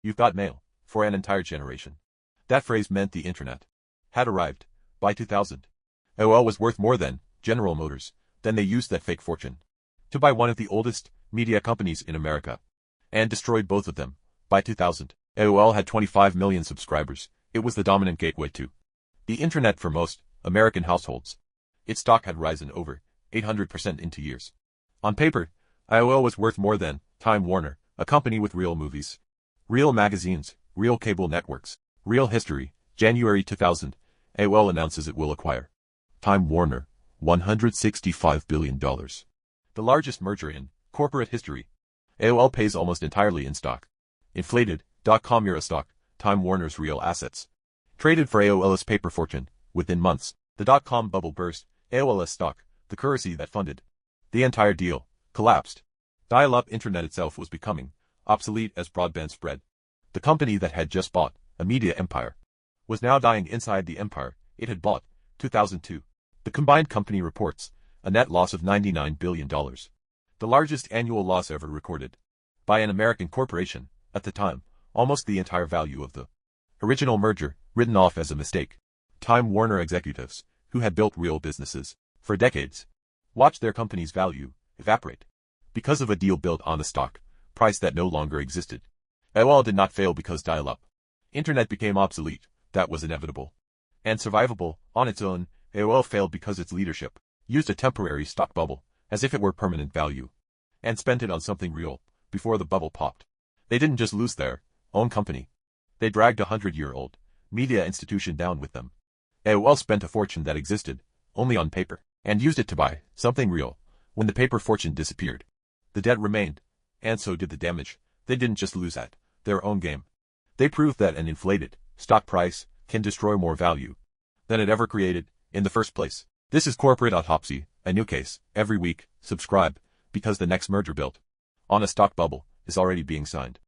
You've got mail for an entire generation. That phrase meant the internet had arrived. By 2000, AOL was worth more than General Motors. Then they used that fake fortune to buy one of the oldest media companies in America and destroyed both of them. By 2000, AOL had 25 million subscribers. It was the dominant gateway to the internet for most American households. Its stock had risen over 800% in 2 years. On paper, AOL was worth more than Time Warner, a company with real movies, real magazines, real cable networks, real history. January 2000, AOL announces it will acquire Time Warner, $165 billion. The largest merger in corporate history. AOL pays almost entirely in stock. Inflated.com era stock, Time Warner's real assets. Traded for AOL's paper fortune. Within months, the dot-com bubble burst. AOL's stock, the currency that funded the entire deal, collapsed. Dial-up internet itself was becoming obsolete as broadband spread. The company that had just bought a media empire was now dying inside the empire it had bought. 2002. The combined company reports a net loss of $99 billion. The largest annual loss ever recorded by an American corporation. At the time, almost the entire value of the original merger written off as a mistake. Time Warner executives, who had built real businesses for decades, watched their company's value evaporate because of a deal built on a stock price that no longer existed. AOL did not fail because dial-up internet became obsolete. That was inevitable and survivable on its own. AOL failed because its leadership used a temporary stock bubble as if it were permanent value and spent it on something real before the bubble popped. They didn't just lose their own company. They dragged a 100-year-old media institution down with them. AOL spent a fortune that existed only on paper and used it to buy something real. When the paper fortune disappeared, the debt remained, and so did the damage. They didn't just lose at their own game. They proved that an inflated stock price can destroy more value than it ever created in the first place. This is Corporate Autopsy, a new case every week. Subscribe, because the next merger built on a stock bubble is already being signed.